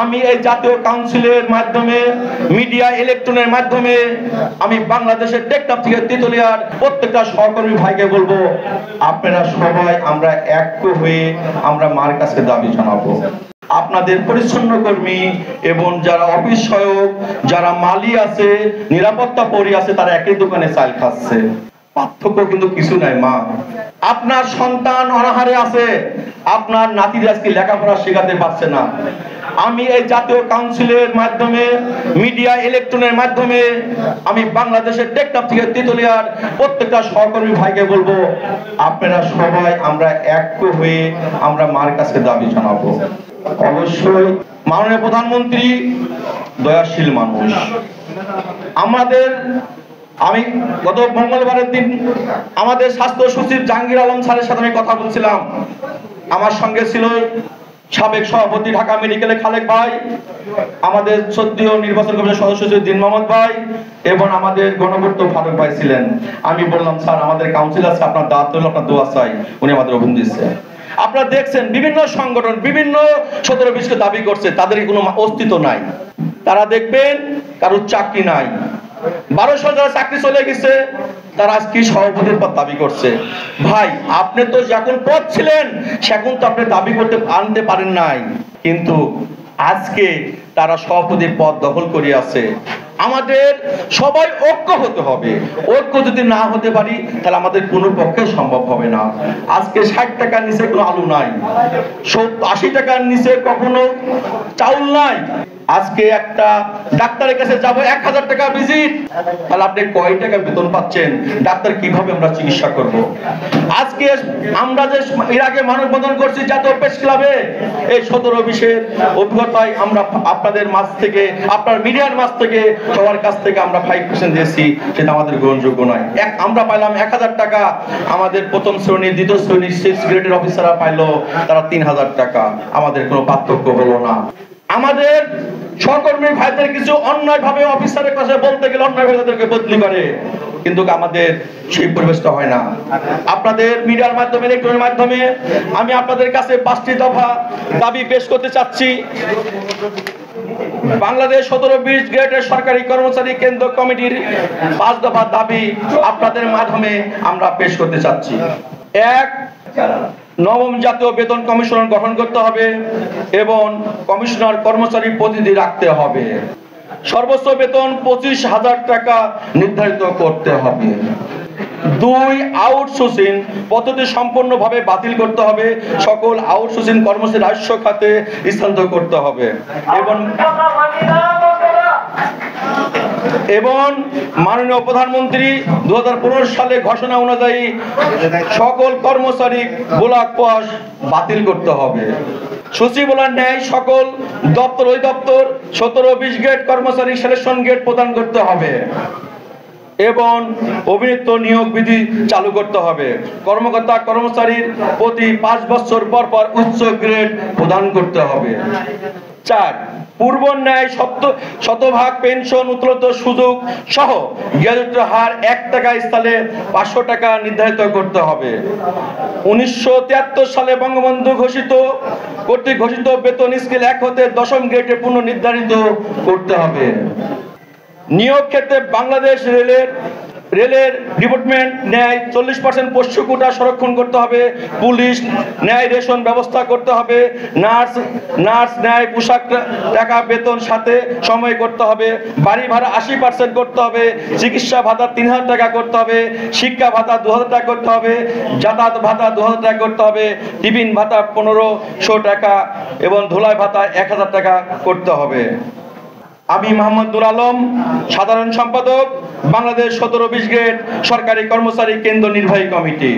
আমি এই জাতীয় কাউন্সিলের মাধ্যমে মিডিয়া ইলেকট্রনের মাধ্যমে আমি বাংলাদেশের টেকনাফ থেকে তেতুলিয়ার প্রত্যেকটা সহকর্মী ভাইকে বলবো, আপনারা সবাই আমরা এক হয়ে আমরা মার কাছে দাবি জানাবো। আপনাদের পরিচ্ছন্ন কর্মী এবং যারা অফিস সহায়ক, যারা মালি আছে, নিরাপত্তা পরি আছে, তারা একই দোকানে চাল খাচ্ছে। পার্থক্য কিন্তু কিছু নাই। মা, আপনার সন্তান অনাহারে আছে, আপনার নাতিরা আজকে লেখাপড়া শেখাতে পারছে না। আমি এই জাতীয় কাউন্সিলের মাধ্যমে মিডিয়া ইলেকট্রনের মাধ্যমে আমি বাংলাদেশের টেকনাফ থেকে তেতুলিয়ার প্রত্যেকটা সহকর্মী ভাইকে বলবো, আপনারা সবাই আমরা এক হয়ে আমরা মার কাছে দাবি জানাবো। অবশ্যই মাননীয় প্রধানমন্ত্রী দয়াশীল মানুষ। আমি গত মঙ্গলবারের দিন আমাদের স্বাস্থ্য সচিব জাহাঙ্গীর আলম স্যারের সাথে আমি কথা বলছিলাম। আমার সঙ্গে ছিল সাবেক সভাপতি ঢাকা মেডিকেলে খালেক ভাই, আমাদের শ্রদ্ধেয় নির্বাচন কমিশনের সদস্য দিন মোহাম্মদ ভাই এবং আমাদের গণপূর্ত ফারুক ভাই ছিলেন। আমি বললাম, স্যার আমাদের কাউন্সিল আছে, আপনার দাওয়াত হলো, আপনার দোয়া চাই। উনি আমাদের অভিনন্দন দিচ্ছে। আপনারা দেখছেন বিভিন্ন সংগঠন বিভিন্ন 17-20কে দাবি করছে, তাদের কোনো অস্তিত্ব নাই। তারা দেখবেন কারোর চাকরি নাই, 1200 যারা চাকরি চলে গেছে তারা আজকে সভাপতির পদ দাবি করছে। ভাই, আপনি তো যখন পদ ছিলেন সেখন তো আপনি দাবি করতে আনতে পারেন নাই, কিন্তু আজকে তারা সভাপতির পদ দখল করে আছে। আমাদের সবাই ঐক্য হতে হবে। ঐক্য যদি না হতে পারি তাহলে আমাদের কোনো পক্ষে সম্ভব হবে না। আজকে 60 টাকার নিচে কোনো আলু নাই, 80 টাকার নিচে কখনো চাউল নাই। আজকে একটা ডাক্তারের কাছে যাব 1000 টাকা ভিজিট, তাহলে আপনি কয় টাকা বেতন পাচ্ছেন? ডাক্তার কিভাবে আমরা চিকিৎসা করব? আজকে আমরা যে এর আগে মানববন্ধন করছি জাতীয় প্রেস ক্লাবে, এই 17-20-এর অভিজ্ঞতায় আমরা আপনাদের মাঝ থেকে, আপনার মিডিয়ার মাঝ থেকে, সবার কাছ থেকে আমরা 5% দিয়েছি, সেটা আমাদের গ্রহণযোগ্য নয়। আমরা পাইলাম 1000 টাকা, আমাদের প্রথম শ্রেণী, দ্বিতীয় শ্রেণী 6 গ্রেডের অফিসাররা পাইলো তারা 3000 টাকা। আমাদের কোনো পার্থক্য হলো না। আমাদের সহকর্মী ভাইদের কিছু অন্যায় ভাবে অফিসারের কাছে বলতে গেলে অন্যায় ভাবে তাদেরকে বদলি করে, কিন্তু আমাদের সেই পরিবেশটা হয় না। আপনাদের মিডিয়ার মাধ্যমে, ইলেকট্রনের মাধ্যমে আমি আপনাদের কাছে 5টি দফা দাবি পেশ করতে চাচ্ছি। বাংলাদেশ 17-20 গ্রেডের সরকারি কর্মচারী কেন্দ্র কমিটির 5 দফা দাবি আপনাদের মাধ্যমে আমরা পেশ করতে চাচ্ছি। 1, নবম জাতীয় বেতন কমিশন গঠন করতে হবে এবং কমিশনার কর্মচারী প্রতিনিধি রাখতে হবে। সর্বোচ্চ বেতন 25,000 টাকা নির্ধারিত করতে হবে। 2, আউটসোর্সিং পদ্ধতি সম্পূর্ণভাবে বাতিল করতে হবে। সকল আউটসোর্সিং কর্মচারী রাজস্ব খাতে স্থানান্তর করতে হবে এবং মাননীয় প্রধানমন্ত্রী 2015 সালে ঘোষণা অনুযায়ী সকল কর্মচারী ব্লক পাস বাতিল করতে হবে। সচিবালয়ের ন্যায় সকল দপ্তর অধিদপ্তর 17-20 গ্রেড কর্মচারী সিলেকশন গ্রেড প্রদান করতে হবে এবং অভিনীত নিয়োগ বিধি চালু করতে হবে। কর্মকর্তা কর্মচারীর প্রতি 5 বছর পর পর উচ্চ গ্রেড প্রদান করতে হবে। 4, পূর্ব ন্যায় শতভাগ পেনশন উত্তোলিত সুযোগ সহ গ্র্যাজুয়েটের হার 1 টাকা স্থানে 500 টাকা নির্ধারিত করতে হবে। 1973 সালে বঙ্গবন্ধু কর্তৃক ঘোষিত বেতন স্কেল 1 হতে 10ম গ্রেডে পুনঃ নির্ধারিত করতে হবে। নিয়োগ ক্ষেত্রে বাংলাদেশ রেলের ডিপার্টমেন্ট ন্যায় 40% পোষ্য কোটা সংরক্ষণ করতে হবে। পুলিশ ন্যায় রেশন ব্যবস্থা করতে হবে। নার্স ন্যায় পোশাক টাকা বেতন সাথে সময় করতে হবে। বাড়ি ভাড়া 80% করতে হবে। চিকিৎসা ভাতা 3000 টাকা করতে হবে। শিক্ষা ভাতা 2000 টাকা করতে হবে। যাতায়াত ভাতা 2000 টাকা করতে হবে। টিফিন ভাতা 1500 টাকা এবং ধুলাই ভাতা 1000 টাকা করতে হবে। আমি মোহাম্মদুল আলম, সাধারণ সম্পাদক, বাংলাদেশ 17-20 গ্রেড সরকারি কর্মচারী কেন্দ্র নির্বাহী কমিটি।